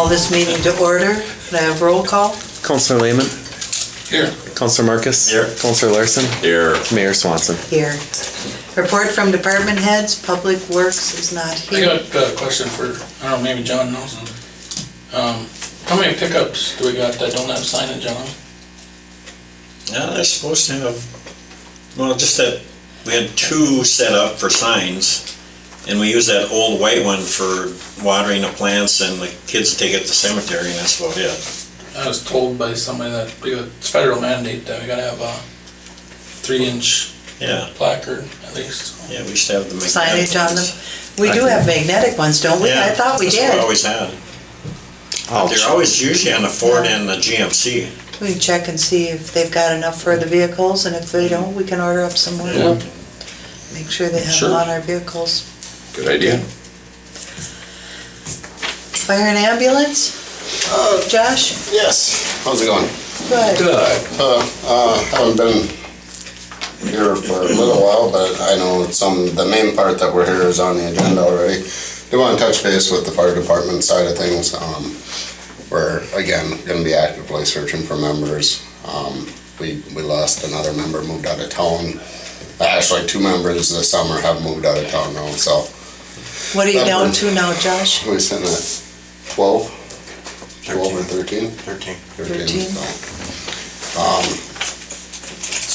this meeting to order. Can I have roll call? Councilor Lehman. Here. Councilor Marcus. Here. Councilor Larson. Here. Mayor Swanson. Here. Report from department heads. Public Works is not I here. got a question for, I don't know, maybe John knows them. How many pickups do we got that don't have signage on them? Yeah, they're supposed to have, well, just that, we had 2 set up for signs, and we use that old white one for watering the plants, and the kids take it to the cemetery, and that's about it. I was told by somebody that it's federal mandate that we gotta have a 3-inch Yeah, placard at least. yeah, we used to have the Signage on them. We do have magnetic ones, don't we? Yeah, I thought we that's what we did. always had. Oh, They're always usually on the Ford and the GMC. We can check and see if they've got enough for the vehicles, and if they don't, we can order up some more. Yeah. Make sure they have Sure. them on our vehicles. Good idea. Fire and ambulance? Oh, Josh? Yes, how's it going? Good. Good. Haven't been here for a little while, but I know the main part that we're here is on the agenda already. Do want to touch base with the fire department side of things. We're, again, going to be actively searching for members. We lost another member, moved out of town. Actually, 2 members this summer have moved out of town now, so. What are you down to now, Josh? We're sitting at 12 or 13? 13. 13.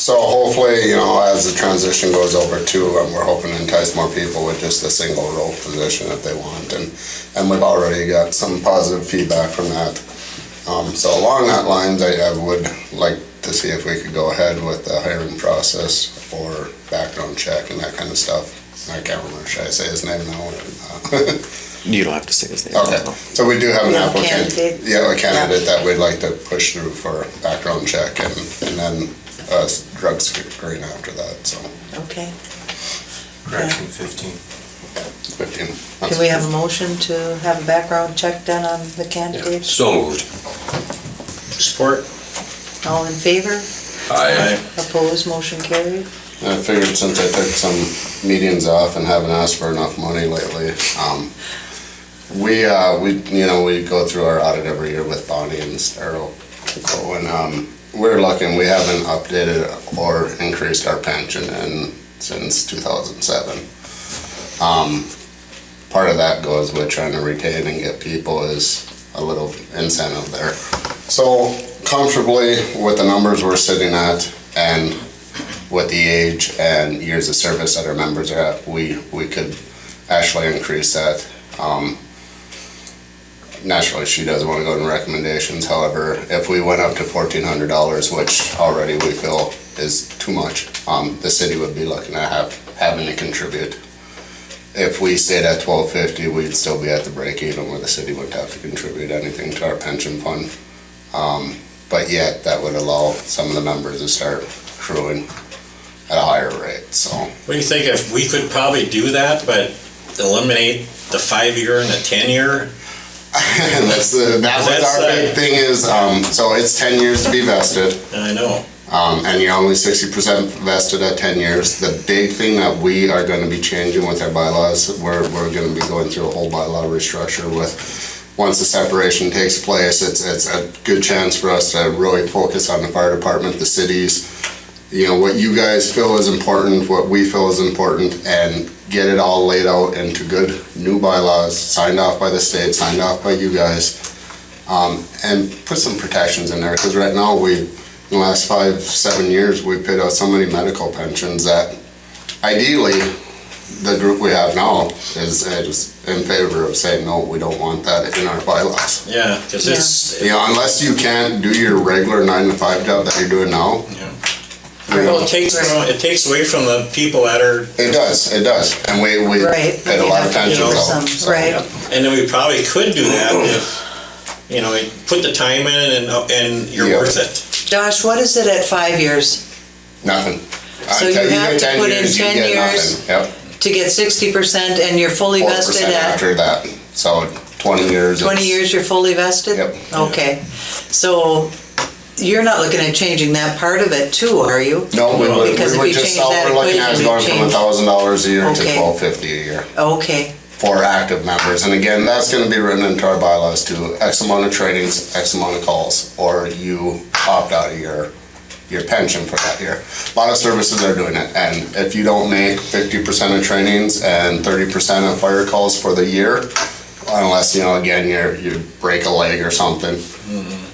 So hopefully, as the transition goes over too, we're hoping to entice more people with just a single role position if they want. And we've already got some positive feedback from that. So along that lines, I would like to see if we could go ahead with the hiring process or background check and that kind of stuff. I can't remember, should I say his name now? you don't have to say his name. Okay, so we do have an Yeah, applicant. candidate. Yeah, a candidate that we'd like to push through for background check and then drug screen after that, so. Okay. Correction, 15. 15. Can we have a motion to have a background check done on the candidates? So moved. Support? All in favor? Aye. Opposed? Motion carried. I figured since I took some meetings off and haven't asked for enough money lately, we go through our audit every year with Bonnie and Starro. And we're looking, we haven't updated or increased our pension since 2007. Part of that goes with trying to retain and get people is a little incentive there. So comfortably with the numbers we're sitting at and with the age and years of service that our members are at, we could actually increase that. Naturally, she doesn't want to go to recommendations. However, if we went up to $1,400, which already we feel is too much, the city would be looking at having to contribute. If we stayed at $1,250, we'd still be at the break even where the city wouldn't have to contribute anything to our pension fund. But yet, that would allow some of the members to start accruing at a higher rate, so. What do you think if we could probably do that, but eliminate the 5-year and the 10-year? And that was our big thing is, so it's 10 years to be vested. I know. And you're only 60% vested at 10 years. The big thing that we are going to be changing with our bylaws, we're going to be going through a whole bylaw restructure with, once the separation takes place, it's a good chance for us to really focus on the fire department, the cities, what you guys feel is important, what we feel is important, and get it all laid out into good new bylaws, signed off by the state, signed off by you guys, and put some protections in there, because right now in the last 5-7 years, we paid out so many medical pensions that ideally, the group we have now is in favor of saying, no, we don't want that in our bylaws. Yeah, because it's... Unless you can't do your regular 9-to-5 job that you're doing now. Yeah. Well, it takes away from the people that are... It does, and we paid a lot of attention to that. Right. And then we probably could do that if, put the time in and you're worth it. Josh, what is it at 5 years? Nothing. So you have to put in 10 years to get 60% and you're fully vested 4% at? after that, so 20 years. 20 years you're fully vested? Yep. Okay. So you're not looking at changing that part of it too, are you? No, we would Because if just, you change all that we're looking at is equation, going from $1,000 a year to Okay. $1,250 a year. Okay. for active members. And again, that's gonna be written into our bylaws too. X amount of trainings, X amount of calls, or you opt out of your pension for that year. A lot of services are doing it, and if you don't make 50% of trainings and 30% of fire calls for the year, unless, again, you break a leg or something,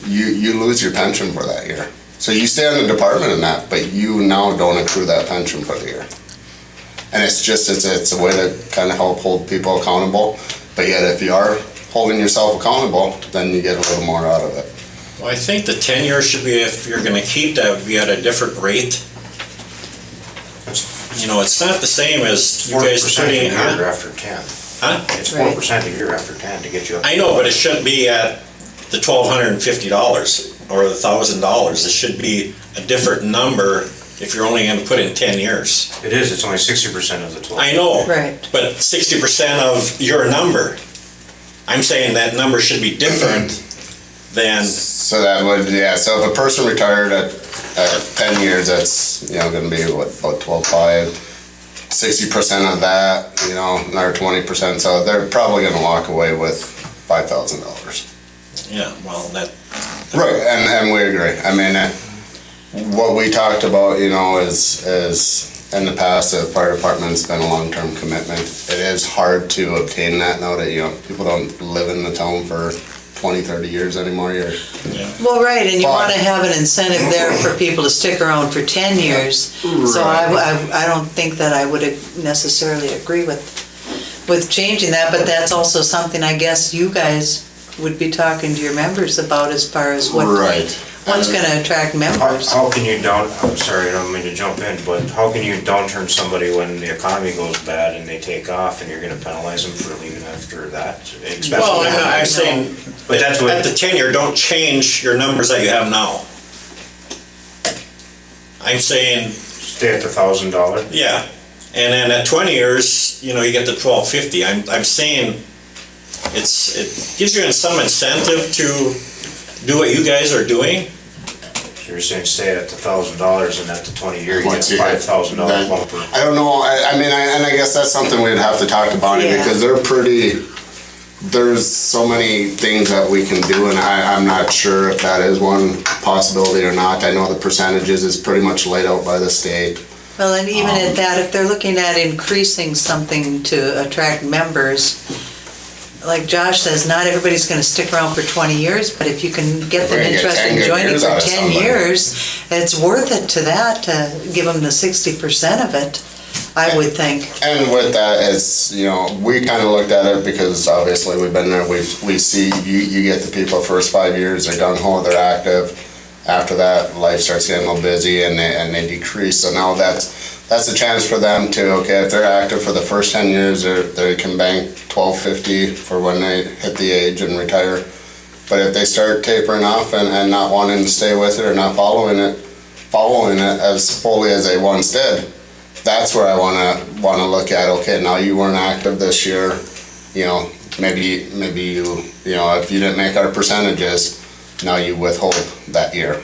you lose your pension for that year. So you stay on the department in that, but you now don't accrue that pension for the year. And it's a way to kind of help hold people accountable, but yet if you are holding yourself accountable, then you get a little more out of it. Well, I think the 10 years should be, if you're gonna keep that, be at a different rate. It's not the same as you guys 4% a putting, year huh? after 10. Huh? It's Right. 4% a year after 10 to get you up. I know, but it shouldn't be at the $1,250 or the $1,000. It should be a different number if you're only gonna put in 10 years. It is, it's only 60% of the 12. I know. Right. But 60% of your number. I'm saying that number should be different than, So that would, so if a person retired at 10 years, that's, gonna be about 12.5. 60% of that, another 20%, so they're probably gonna walk away with $5,000. yeah, well, that, Right, and we agree. I mean, what we talked about, is in the past, the fire department's been a long-term commitment. It is hard to obtain that now that, people don't live in the town for 20, 30 years anymore. Well, right, and you But- want to have an incentive there for people to stick around for 10 years. So I don't think that I would necessarily agree with changing that, but that's also something I guess you guys would be talking to your members about as far as Right. what's going to attract members. How can you I'm sorry, I don't mean to jump in, but how can you downturn somebody when the economy goes bad and they take off and you're gonna penalize them for leaving after that? well, Especially, I'm saying, But that's what- at the tenure, don't change your numbers that you have now. I'm saying, stay at the $1,000. yeah, and then at 20 years, you get the 1250. I'm saying it gives you some incentive to do what you guys are doing. So you're saying stay at the $1,000 and at the 20-year, you get Once a you hit $5,000 that- bumper. I don't know, I guess that's something we'd have to talk about it, Yeah. because there's so many things that we can do, and I'm not sure if that is one possibility or not. I know the percentages is pretty much laid out by the state. Well, and even at that, if they're looking at increasing something to attract members, like Josh says, not everybody's gonna stick around for 20 years, but if you can get them We're gonna get interested 10 in good joining years for out of 10 somebody. years, it's worth it to that, to give them the 60% of it, I would think. And with that, it's, we kind of looked at it because obviously we've been there, we see, you get the people first 5 years, they're gung-ho, they're active. After that, life starts getting a little busy and they decrease, so now that's a chance for them to, okay, if they're active for the first 10 years, they can bank $1,250 for when they hit the age and retire. But if they start tapering off and not wanting to stay with it or not following it as fully as they once did, that's where I wanna look at, okay, now you weren't active this year, maybe you, if you didn't make our percentages, now you withhold that year.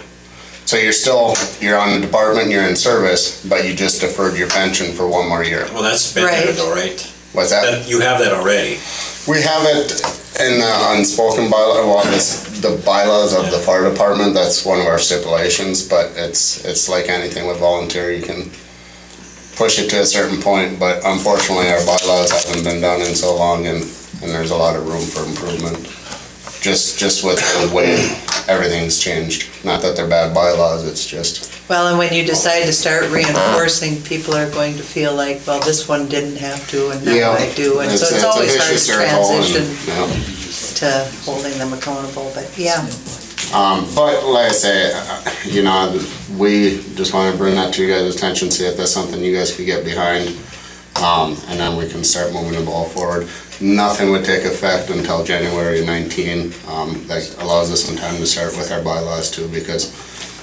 So you're on the department, you're in service, but you just deferred your pension for one more year. Well, that's been there Right. though, right? What's that? You have that already. We have it in the unspoken bylaw, the bylaws of the fire department, that's one of our stipulations, but it's like anything with volunteer, you can push it to a certain point, but unfortunately our bylaws haven't been done in so long and there's a lot of room for improvement. Just with the way everything's changed. Not that they're bad bylaws, it's just, Well, and when you decide to start reinforcing, people are going to feel like, well, this one didn't have to, and now I do, and so it's a always hard vicious to circle and, transition to holding them accountable, but yeah. But like I say, we just want to bring that to you guys' attention, see if that's something you guys could get behind, and then we can start moving the ball forward. Nothing would take effect until January 19. That allows us some time to start with our bylaws too, because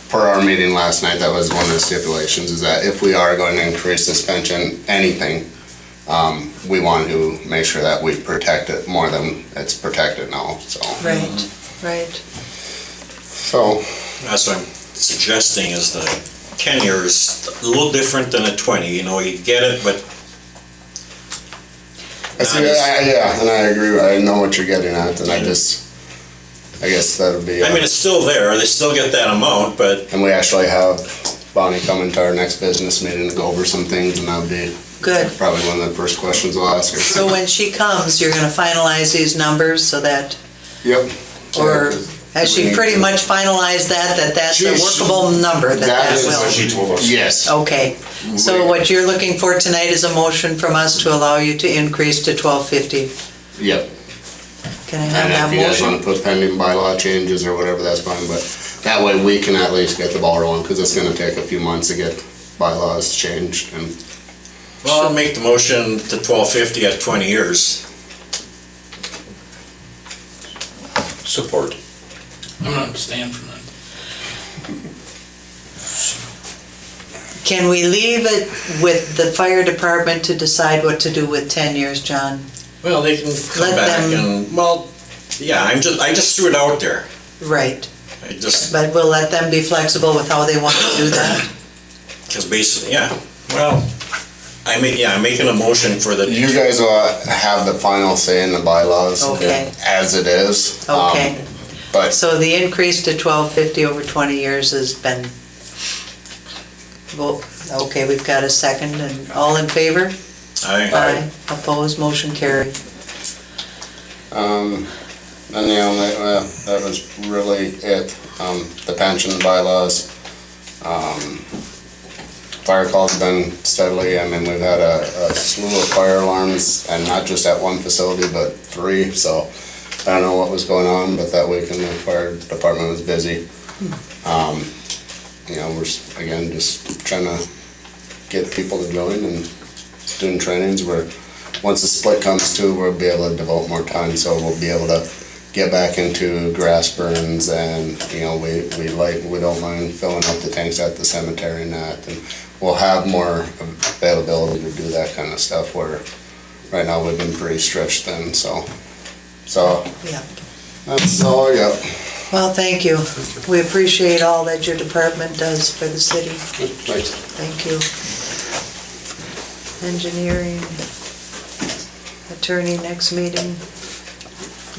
per our meeting last night, that was one of the stipulations, is that if we are going to increase this pension, anything, we want to make sure that we protect it more than it's protected now, so. Right. So, That's what I'm suggesting, is the 10 years a little different than a 20, you get it, but Yeah, and I agree, I know what you're getting at, and I guess that would be. I mean, it's still there, they still get that amount, but And we actually have Bonnie coming to our next business meeting to go over some things, and that'll be Good. probably one of the first questions we'll ask her. So when she comes, you're gonna finalize these numbers so that, Yep. or Yeah, has she pretty much finalized that's a She- workable number, that that is will? What she told us. Yes. Okay, so what you're looking for tonight is a motion from us to allow you to increase to $12.50. Yep. Can I have And that if you guys motion? wanna put pending bylaw changes or whatever, that's fine, but that way we can at least get the ball rolling, because it's gonna take a few months to get bylaws changed, and well, I'll make the motion to 1250 at 20 years. Support. I'm not staying from that. Can we leave it with the fire department to decide what to do with 10 years, John? Well, they can come Let back them- and, well, yeah, I just threw it out there. Right, I just, but we'll let them be flexible with how they want to do that. because basically, yeah, well, I'm making a motion for the. you guys will have the final say in the bylaws. Okay. As it is. Okay. But So the increase to $12.50 over 20 years has been, well, okay, we've got a second, and all in favor? Aye. Opposed, motion carried. And that was really it. The pension bylaws. Fire calls have been steadily, I mean, we've had a slew of fire alarms, and not just at one facility, but 3, so I don't know what was going on, but that weekend the fire department was busy. We're, again, just trying to get people to join and doing trainings where, once the split comes to, we'll be able to devote more time, so we'll be able to get back into grass burns, and, we don't mind filling up the tanks at the cemetery and that, and we'll have more availability to do that kind of stuff, where right now we've been pretty stretched thin, so Yeah. that's all I got. Well, thank you. We appreciate all that your department does for the city. Thanks. Thank you. Engineering, attorney, next meeting,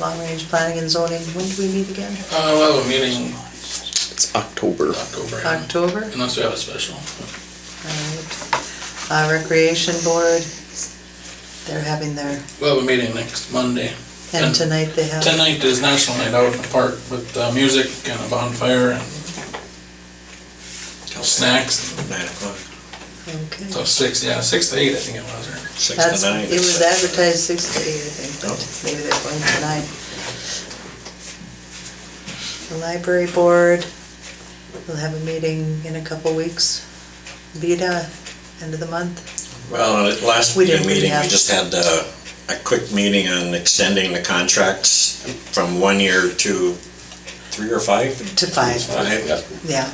long-range planning and zoning. When do we meet again? We'll have a meeting It's October. October. yeah. October? Unless we have a special. All right. Recreation board, they're having their, We'll have a meeting next Monday. and tonight they have. Tonight is National Night Out in the park with music and a bonfire and snacks. 9 o'clock, Okay. So 6 to 8, I think it was. Or 6 That's, to 9. it was advertised 6 to 8, I think, but maybe they're going tonight. The library board, we'll have a meeting in a couple weeks. BETA, end of the month. Well, at last We didn't really meeting, we have- just had a quick meeting on extending the contracts from 1 year to 3 or 5? To 5, 5. yeah.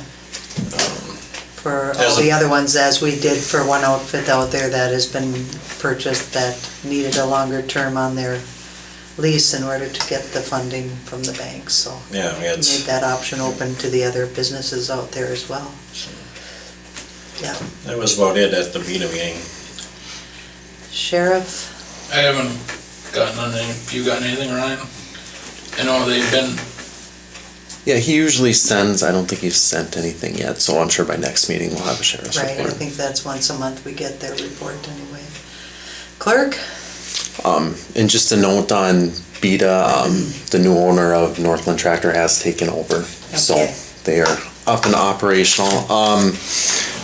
For As all a- the other ones, as we did for one outfit out there that has been purchased that needed a longer term on their lease in order to get the funding from the banks, so. Yeah, we had, Made that option open to the other businesses out there as well. Yeah. that was about it at the BETA meeting. Sheriff, I haven't gotten on any, if you got anything, Ryan? I know they've been, Yeah, he usually sends, I don't think he's sent anything yet, so I'm sure by next meeting we'll have a sheriff's right, I report. think that's once a month we get their report anyway. Clerk? And just a note on BETA, the new owner of Northland Tractor has taken over. So Okay. they are up and operational.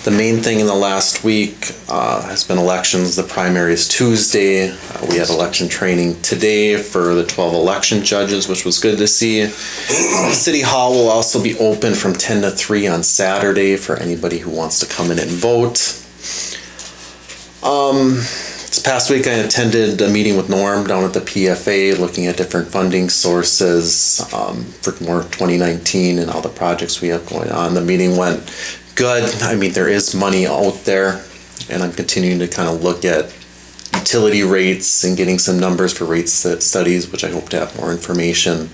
The main thing in the last week has been elections. The primary is Tuesday. We had election training today for the 12 election judges, which was good to see. City Hall will also be open from 10 to 3 on Saturday for anybody who wants to come in and vote. This past week I attended a meeting with Norm down at the PFA looking at different funding sources for more 2019 and all the projects we have going on. The meeting went good. I mean, there is money out there, and I'm continuing to kind of look at utility rates and getting some numbers for rate studies, which I hope to have more information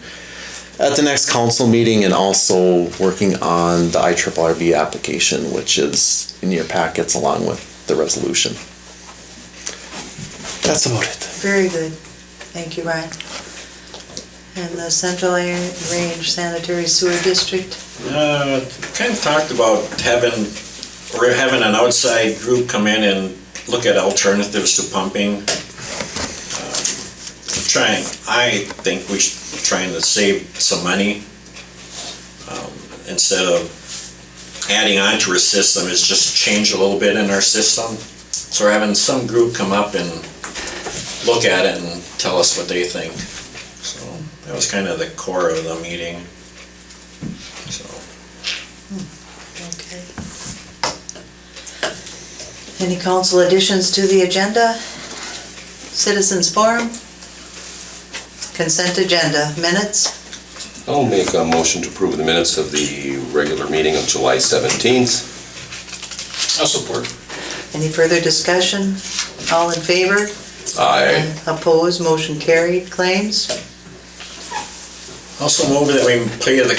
at the next council meeting, and also working on the IRRB application, which is in your packets along with the resolution. That's about it. Very good. Thank you, Ryan. And the Central Range Sanitary Sewer District? Kind of talked about having an outside group come in and look at alternatives to pumping. I think we should trying to save some money instead of adding on to our system, is just change a little bit in our system. So we're having some group come up and look at it and tell us what they think. So that was kind of the core of the meeting. So. Okay. Any council additions to the agenda? Citizens forum? Consent agenda, minutes? I'll make a motion to approve the minutes of the regular meeting of July 17th. I'll support. Any further discussion? All in favor? Aye. Opposed, motion carried. Claims? Also move that we pay the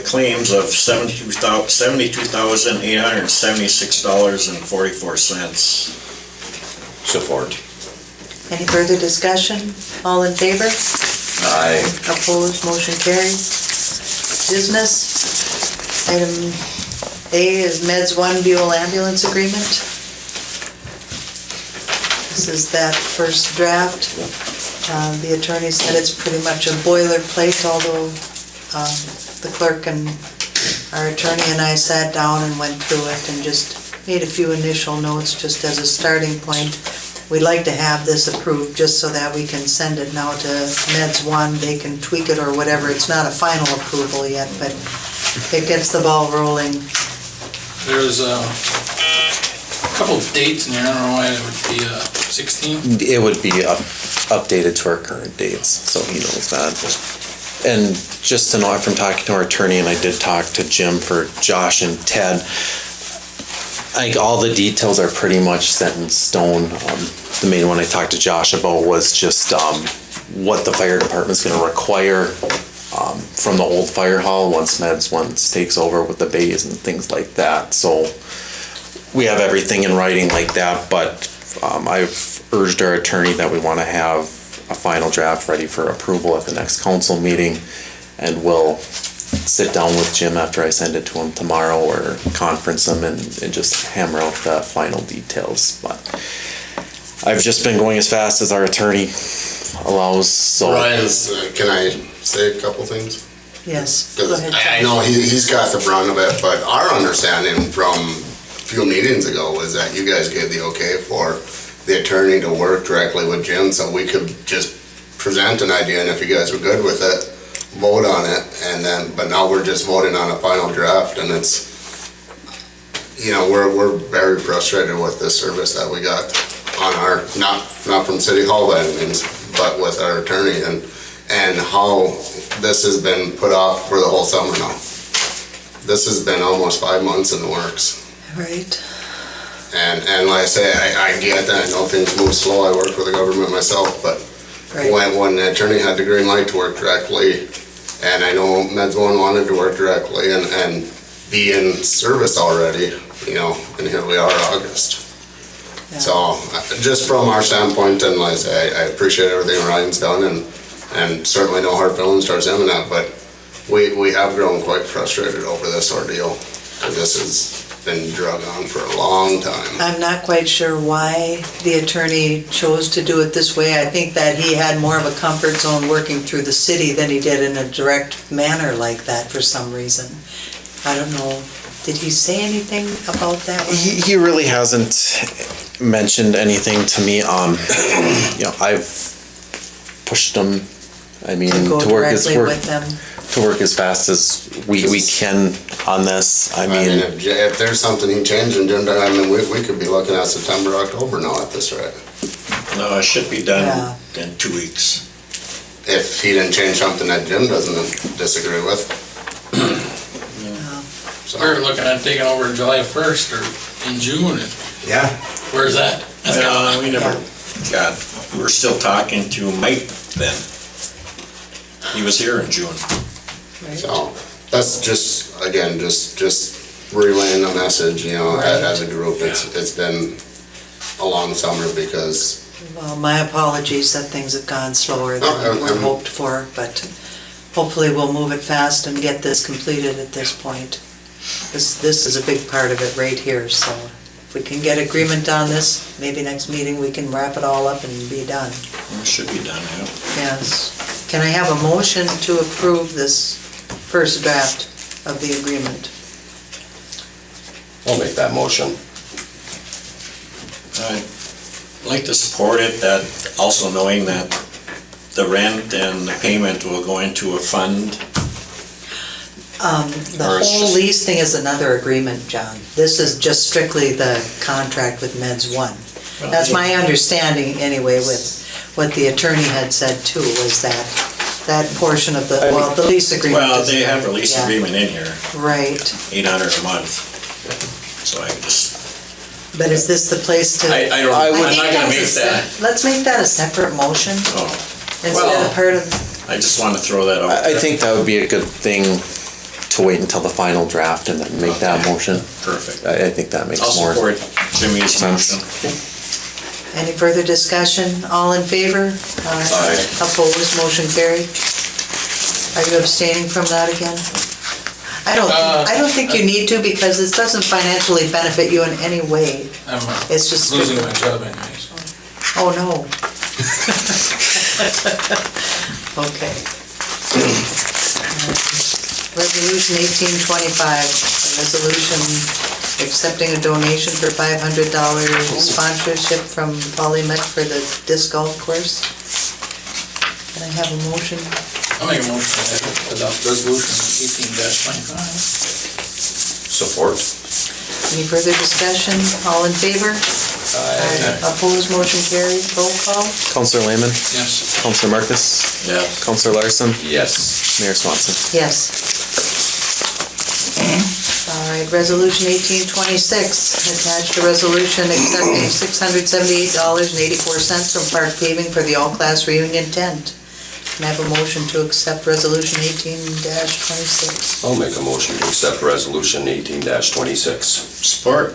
claims of $72,876.44. Support. Any further discussion? All in favor? Aye. Opposed, motion carried. Business? Item A is Meds 1 Buhl ambulance agreement. This is that first draft. The attorney said it's pretty much a boilerplate, although the clerk and our attorney and I sat down and went through it and just made a few initial notes just as a starting point. We'd like to have this approved just so that we can send it now to Meds 1. They can tweak it or whatever. It's not a final approval yet, but it gets the ball rolling. There's a couple of dates in there, I don't know why it would be 16. It would be updated to our current dates, so he knows that. And just to know, from talking to our attorney, and I did talk to Jim for Josh and Ted, I think all the details are pretty much set in stone. The main one I talked to Josh about was just what the fire department's gonna require from the old fire hall once takes over with the bays and things like that. So we have everything in writing like that, but I've urged our attorney that we wanna have a final draft ready for approval at the next council meeting, and we'll sit down with Jim after I send it to him tomorrow or conference him and just hammer out the final details. But I've just been going as fast as our attorney allows, so. Right. Can I say a couple things? Yes, go Because ahead. I know he's got the brunt of it, but our understanding from a few meetings ago was that you guys gave the okay for the attorney to work directly with Jim, so we could just present an idea, and if you guys were good with it, vote on it, and then, but now we're just voting on a final draft, and it's, we're very frustrated with the service that we got on our, not from City Hall by any means, but with our attorney, and how this has been put off for the whole summer now. This has been almost 5 months in the works. Right. And like I say, I get that, I know things move slow, I work with the government myself, but Right. when the attorney had the green light to work directly, and I know Meds 1 wanted to work directly and be in service already, and here we are, August. Yeah. So, just from our standpoint, and like I say, I appreciate everything Ryan's done, and certainly no hard feelings towards him and that, but we have grown quite frustrated over this ordeal, because this has been drug on for a long time. I'm not quite sure why the attorney chose to do it this way. I think that he had more of a comfort zone working through the city than he did in a direct manner like that for some reason. I don't know. Did he say anything about that? He really hasn't mentioned anything to me. I've pushed him, To go directly with them? to work as fast as we can on this. I mean, if there's something he changed in June, we could be looking at September, October now at this rate. No, it should be done in 2 weeks. If he didn't change something that Jim doesn't disagree with. So, We were looking at taking over July 1st or in June. Yeah. Where's that? We never we're still talking to Mike then. He was here in June. So, that's just, again, just relaying the message, as a group, it's been a long summer because Well, my apologies that things have gone slower than were hoped for, but hopefully we'll move it fast and get this completed at this point. This is a big part of it right here, so if we can get agreement on this, maybe next meeting we can wrap it all up and be done. It should be done, yeah. Yes. Can I have a motion to approve this first draft of the agreement? I'll make that motion. I'd like to support it, that also knowing that the rent and the payment will go into a fund. The Or it's whole just- lease thing is another agreement, John. This is just strictly the contract with Meds One. That's my understanding anyway with what the attorney had said too, was that portion of the, well, the lease agreement. Well, is they have a there, lease yeah. agreement in here, Right, $800 a month. So I just, but is this the place to? I don't, I would- I'm not gonna think make that's that. Let's make that a separate motion oh, instead of part of, I just want to throw that out I there. think that would be a good thing to wait until the final draft and then make that motion. Perfect. I think that makes I'll more. support Jimmy's sense. motion. any further discussion? All in favor? Aye. Opposed, motion carried. Are you abstaining from that again? I don't think you need to because this doesn't financially benefit you in any way. I'm It's just losing my job anyways. Oh, no. Okay. Resolution 1825, a resolution accepting a donation for $500 sponsorship from Polymet for the disc golf course. Can I have a motion? I'll make a motion to adopt resolution 18-25. Support. Any further discussion? All in favor? Opposed, motion carried. Roll call? Counselor Lehman, Yes. Counselor Marcus, Yeah. Counselor Larson, Yes. Mayor Swanson. Yes. All right, resolution 1826, attached to resolution accepting $678.84 from Park Paving for the all-class reunion tent. Can I have a motion to accept resolution 18-26? I'll make a motion to accept resolution 18-26. Support.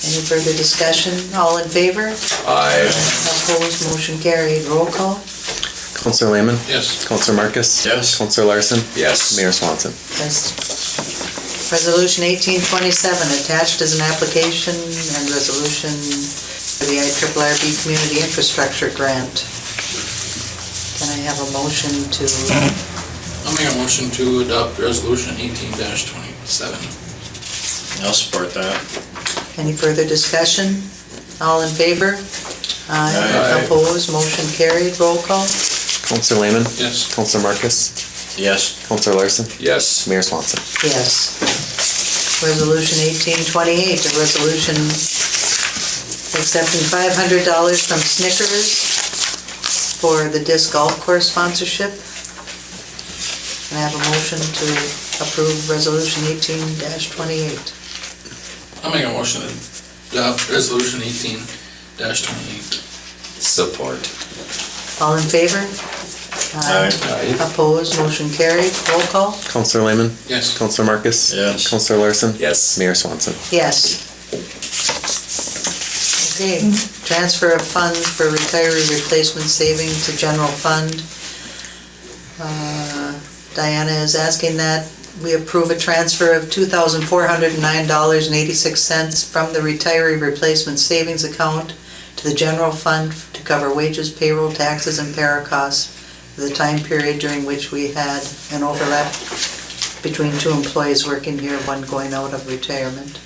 Any further discussion? All in favor? Aye. Opposed, motion carried. Roll call? Counselor Lehman, Yes. Counselor Marcus. Yes. Counselor Larson, Yes. Mayor Swanson. Yes. Resolution 1827, attached as an application and resolution for the IRRB Community Infrastructure Grant. Can I have a motion to, I'll make a motion to adopt resolution 18-27. I'll support that. any further discussion? All in favor? Aye. Opposed, motion carried. Roll call? Counselor Lehman, Yes. Counselor Marcus, Yes. Counselor Larson, Yes. Mayor Swanson. Yes. Resolution 1828, a resolution accepting $500 from Snickers for the disc golf course sponsorship. Can I have a motion to approve resolution 18-28? I'll make a motion to adopt resolution 18-28. Support. All in favor? Aye. Opposed, motion carried. Roll call? Counselor Lehman, Yes. Counselor Marcus. Yes. Counselor Larson. Yes. Mayor Swanson. Yes. Okay, transfer of funds for retiree replacement saving to general fund. Diana is asking that we approve a transfer of $2,409.86 from the retiree replacement savings account to the general fund to cover wages, payroll, taxes, and para costs for the time period during which we had an overlap between two employees working here, one going out of retirement.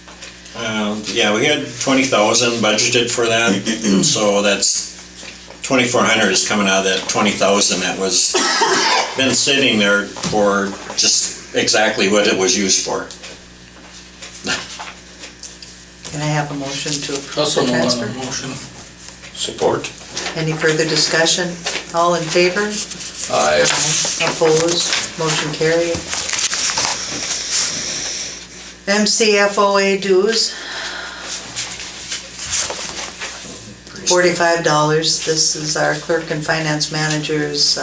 Yeah, we had 20,000 budgeted for that, so that's 2,400 is coming out of that 20,000 that was been sitting there for just exactly what it was used for. Can I have a motion to approve Also, the no transfer? motion. Support. Any further discussion? All in favor? Aye. Opposed? Motion carried. MCFOA dues. $45. This is our clerk and finance managers.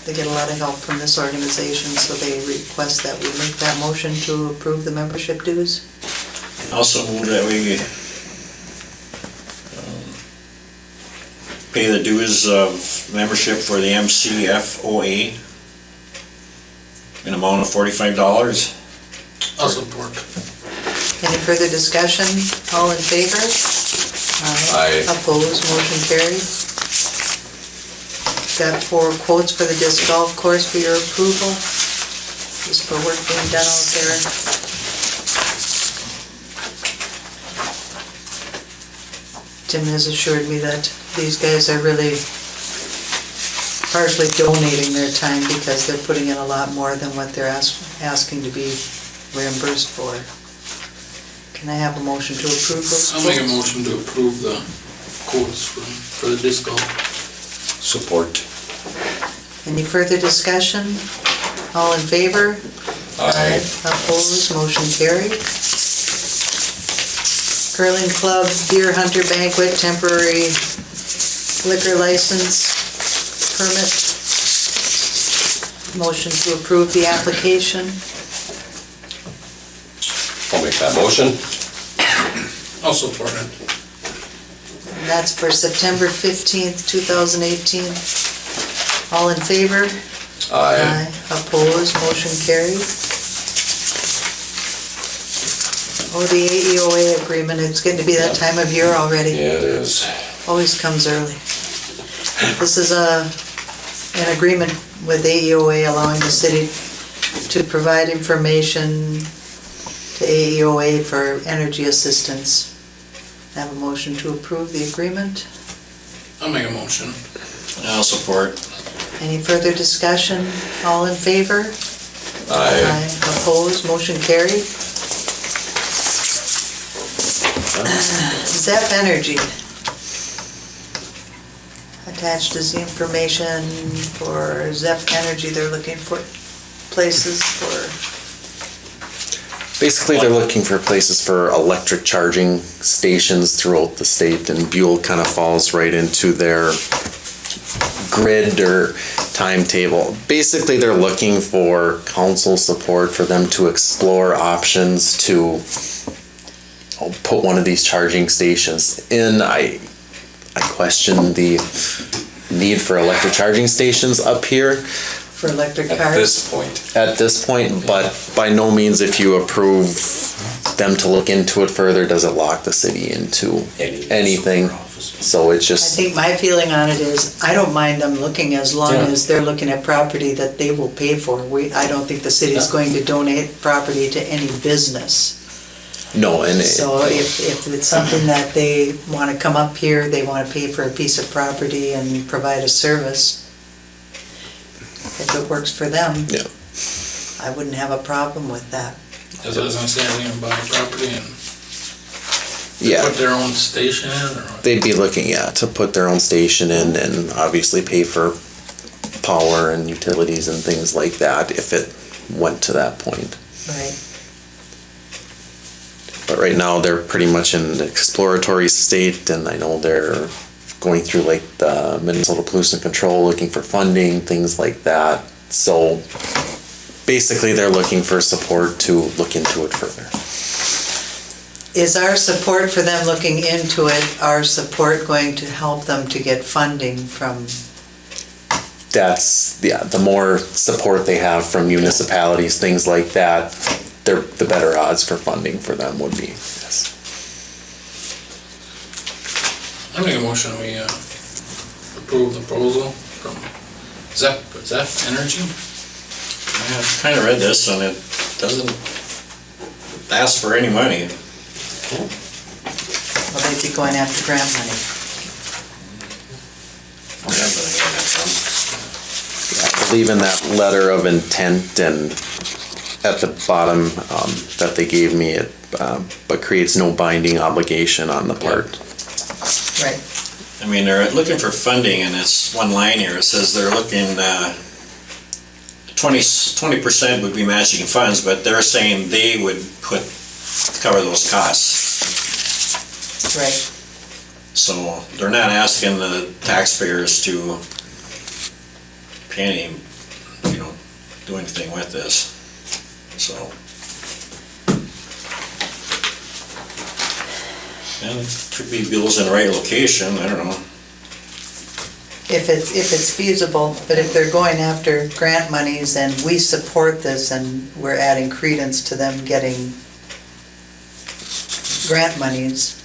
They get a lot of help from this organization, so they request that we make that motion to approve the membership dues. Also move that we pay the dues of membership for the MCFOA in amount of $45. I'll support. Any further discussion? All in favor? Aye. Opposed, motion carried. Got 4 quotes for the disc golf course for your approval. Just for work being done out there. Tim has assured me that these guys are really partially donating their time because they're putting in a lot more than what they're asking to be reimbursed for. Can I have a motion to approve those I'll make a quotes? motion to approve the quotes for the disc golf. Support. Any further discussion? All in favor? Aye. Opposed, motion carried. Curling Club Deer Hunter Banquet temporary liquor license permit. Motion to approve the application. I'll make that motion. I'll support it. And that's for September 15th, 2018. All in favor? Aye. Opposed, motion carried. Oh, the AEOA agreement, it's getting to be that time of year already. Yeah, it is. Always comes early. This is an agreement with AEOA allowing the city to provide information to AEOA for energy assistance. Have a motion to approve the agreement. I'll make a motion. I'll support. Any further discussion? All in favor? Aye. Opposed, motion carried. ZEP Energy. Attached is the information for ZEP Energy. They're looking for places for, Basically, they're looking for places for electric charging stations throughout the state, and Buhl kind of falls right into their grid or timetable. Basically, they're looking for council support for them to explore options to put one of these charging stations in. I question the need for electric charging stations up here for electric At cars. this point. but by no means, if you approve them to look into it further, does it lock the city into anything. So it's I just, think my feeling on it is, I don't mind them looking as long Yeah. as they're looking at property that they will pay for. I don't think the city's going to donate property to any business. no, and So if it's something that they want to come up here, they want to pay for a piece of property and provide a service, if it works for them, Yeah. I wouldn't have a problem with that. As I was gonna say, they're gonna buy property and yeah. put their own station in, or what? They'd be looking, to put their own station in and obviously pay for power and utilities and things like that if it went to that point. Right. But right now, they're pretty much in the exploratory state, and I know they're going through like the Minnesota Pollution Control, looking for funding, things like that. So basically, they're looking for support to look into it further. Is our support for them looking into it, our support going to help them to get funding from? That's, the more support they have from municipalities, things like that, the better odds for funding for them would be, yes. I make a motion, we approve the proposal from ZEP Energy. I've kind of read this and it doesn't ask for any money. Well, they'd be going after grant money. I believe in that letter of intent and at the bottom that they gave me, it but creates no binding obligation on the part. Right. I mean, they're looking for funding and it's one line here. It says they're looking, 20% would be matching funds, but they're saying they would cover those costs. Right. So they're not asking the taxpayers to pay any, do anything with this. So. And it could be bills in the right location, I don't know. if it's feasible, but if they're going after grant monies and we support this and we're adding credence to them getting grant monies,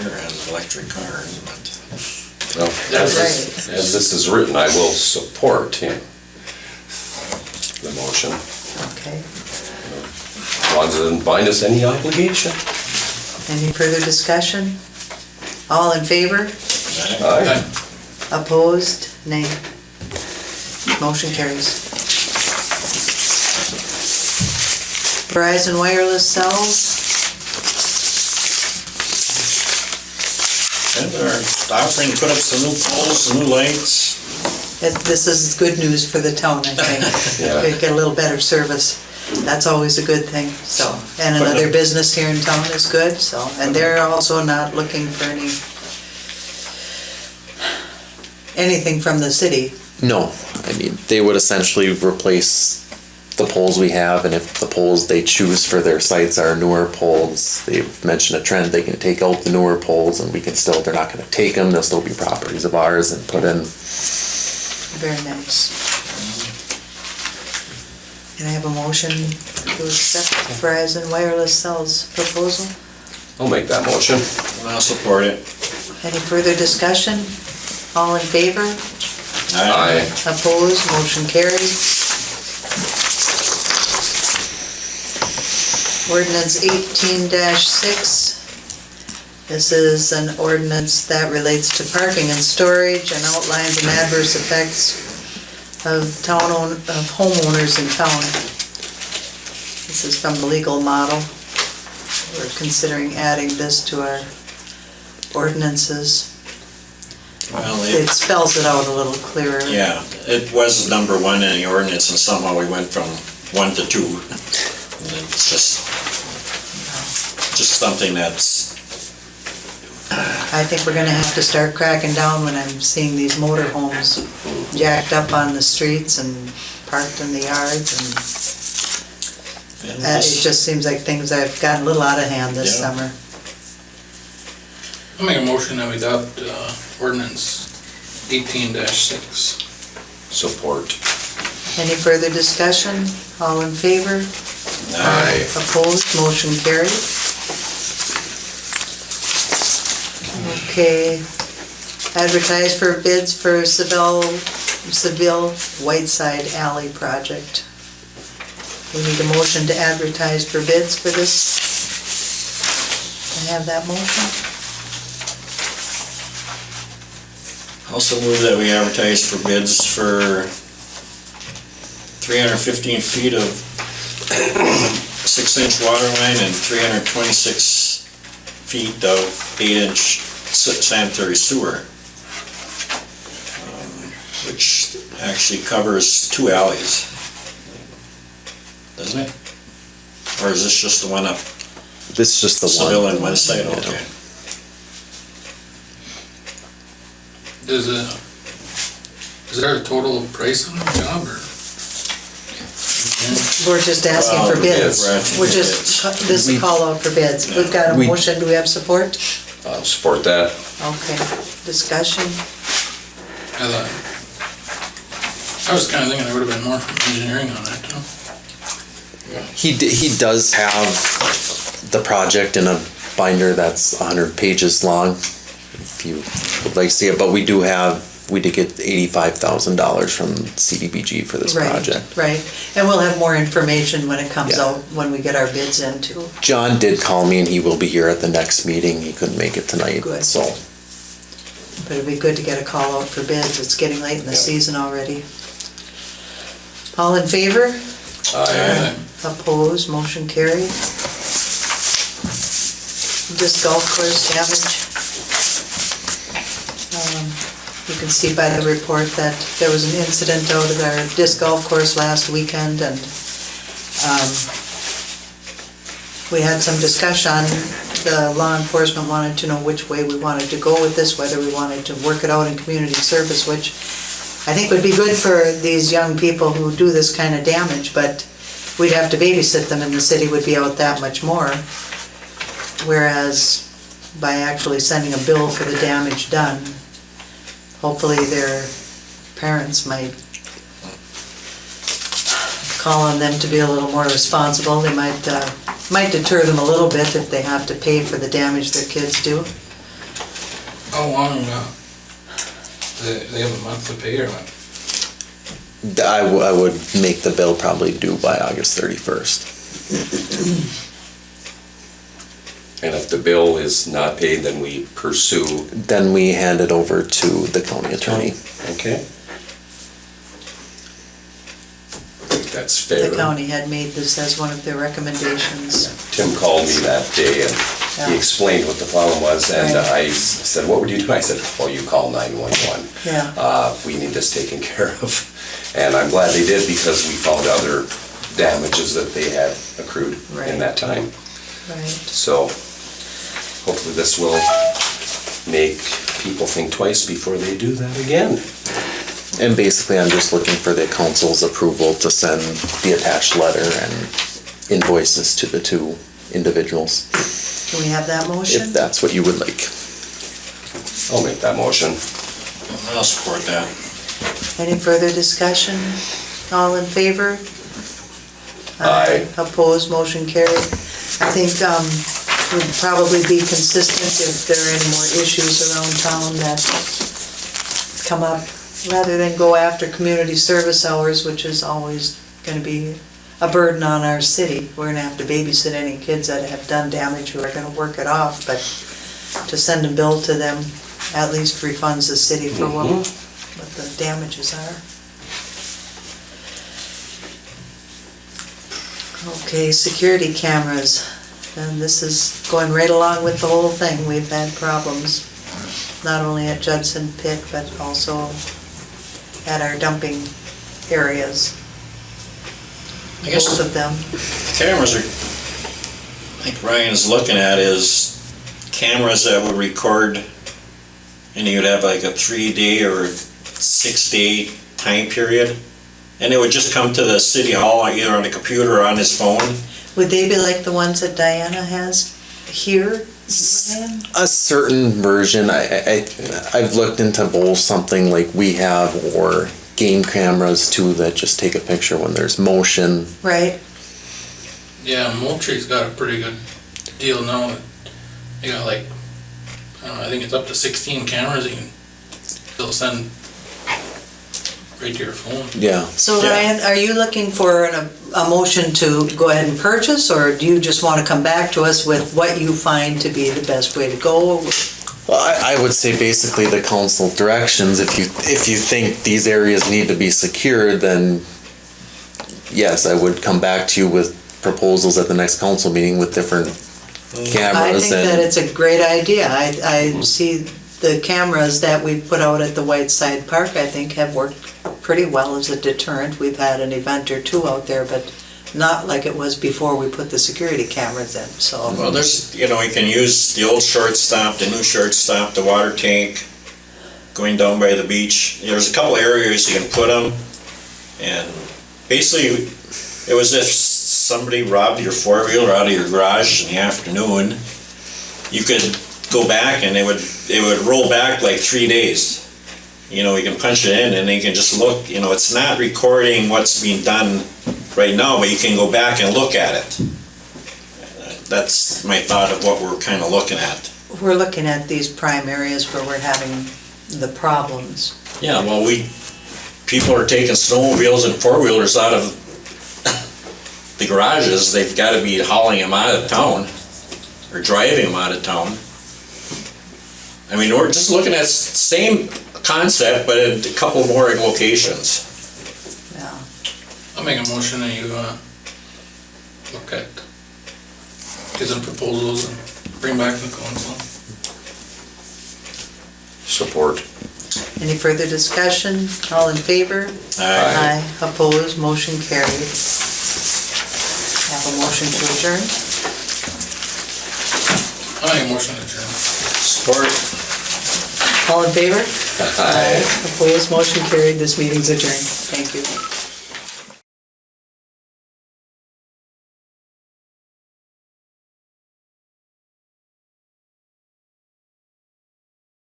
Here has electric cars, but. Well, as this is written, I will support the motion, okay. as long as it doesn't bind us any obligation. Any further discussion? All in favor? Aye. Opposed? Nay. Motion carries. Verizon Wireless cells, And they're offering to put up some new poles, some new lights. this is good news for the town, I think. Yeah. We get a little better service. That's always a good thing, so. And another business here in town is good, so. And they're also not looking for anything from the city. No, I mean, they would essentially replace the poles we have, and if the poles they choose for their sites are newer poles, they've mentioned a trend, they can take out the newer poles and we can still, they're not gonna take them, they'll still be properties of ours and put in. Very nice. Can I have a motion to accept Verizon Wireless cells proposal? I'll make that motion. I'll support it. Any further discussion? All in favor? Aye. Opposed? Motion carried. Ordinance 18-6. This is an ordinance that relates to parking and storage and outlines an adverse effects of homeowners in town. This is from the legal model. We're considering adding this to our ordinances. Well, It spells it out a little clearer. yeah, it was number 1 in the ordinance and somehow we went from 1 to 2. And it's just something that's, I think we're gonna have to start cracking down when I'm seeing these motorhomes jacked up on the streets and parked in the yards, and it just seems like things have gotten a little out of hand this Yeah. summer. I'll make a motion that we adopt ordinance 18-6. Support. Any further discussion? All in favor? Aye. Opposed? Motion carried. Okay. Advertise for bids for Seville Whiteside Alley project. We need a motion to advertise for bids for this. Can I have that motion? also move that we advertise for bids for 315 feet of 6-inch water line and 326 feet of 8-inch sanitary sewer, which actually covers 2 alleys, doesn't it? Or is this just the one up This is just the one. Seville and one side? Yeah. Okay. Is there a total price on the job, or? We're just asking for bids. bids. We're just, this is a call out for bids. We've got a We- motion, do we have support? I'll support that. Okay, discussion? I was kinda thinking there would've been more from engineering on that, too. He does have the project in a binder that's 100 pages long, if you would like to see it, but we did get $85,000 from CDBG for this project. Right, and we'll have more information when it comes Yeah. out, when we get our bids in too. John did call me and he will be here at the next meeting. He couldn't make it tonight, Good. so. But it'd be good to get a call out for bids, it's getting late in the season already. All in favor? Aye. Opposed, motion carried. This golf course damage. You can see by the report that there was an incident out at our disc golf course last weekend, and we had some discussion. The law enforcement wanted to know which way we wanted to go with this, whether we wanted to work it out in community service, which I think would be good for these young people who do this kind of damage, but we'd have to babysit them and the city would be out that much more. Whereas by actually sending a bill for the damage done. Hopefully their parents might call on them to be a little more responsible. They might deter them a little bit if they have to pay for the damage their kids do. How long, they have a month to pay or what? I would make the bill probably due by August 31st. And if the bill is not paid, then we pursue. Then we hand it over to the county attorney. Okay. I think that's fair. The county had made this as one of their recommendations. Tim called me that day and he Yeah. explained what the problem was, and Right. I said, what would you do? I said, well, you call 911. Yeah. We need this taken care of. And I'm glad they did, because we found other damages that they had accrued Right. in that time. Right. So hopefully this will make people think twice before they do that again. And basically, I'm just looking for the council's approval to send the attached letter and invoices to the two individuals, Can we have that motion? if that's what you would like. I'll make that motion. I'll support that. Any further discussion? All in favor? Aye. Opposed, motion carried. I think we'd probably be consistent if there are any more issues around town that come up, rather than go after community service hours, which is always gonna be a burden on our city. We're gonna have to babysit any kids that have done damage who are gonna work it off, but to send a bill to them at least refunds the city for what the damages are. Okay, security cameras, and this is going right along with the whole thing. We've had problems, not only at Judson Pit, but also at our dumping areas. I guess Both of them. the cameras are, I think Ryan's looking at is cameras that would record, and you'd have like a 3-day or 6-day time period, and it would just come to the city hall either on a computer or on his phone. Would they be like the ones that Diana has here, Ryan? A certain version, I've looked into both, something like we have, or game cameras too, that just take a picture when there's motion. Right? Yeah, Moultrie's got a pretty good deal now. They got like, I don't know, I think it's up to 16 cameras you can still send right to your phone. Yeah. So Yeah. Ryan, are you looking for a motion to go ahead and purchase, or do you just want to come back to us with what you find to be the best way to go? Well, I would say basically the council directions, if you think these areas need to be secured, then yes, I would come back to you with proposals at the next council meeting with different I cameras. think that it's a great idea. I see the cameras that we've put out at the Whiteside Park, I think have worked pretty well as a deterrent. We've had an event or two out there, but not like it was before we put the security cameras in, so. Well, there's, you can use the old shortstop, the new shortstop, the water tank, going down by the beach. There's a couple areas you can put them, and basically, it was if somebody robbed your four-wheeler out of your garage in the afternoon, you could go back and it would roll back like 3 days. You can punch it in and you can just look, it's not recording what's being done right now, but you can go back and look at it. That's my thought of what we're kind of looking at. We're looking at these prime areas where we're having the problems. Yeah, well, people are taking snowmobiles and four-wheelers out of the garages. They've got to be hauling them out of town or driving them out of town. I mean, we're just looking at same concept, but in a couple more locations. Yeah. I'll make a motion that you look at, get some proposals and bring back to the council. Support. Any further discussion? All in favor? Aye. Opposed, motion carried. Have a motion to adjourn? I'll make a motion to adjourn. Support. All in favor? Opposed, motion carried. This meeting's adjourned. Thank you.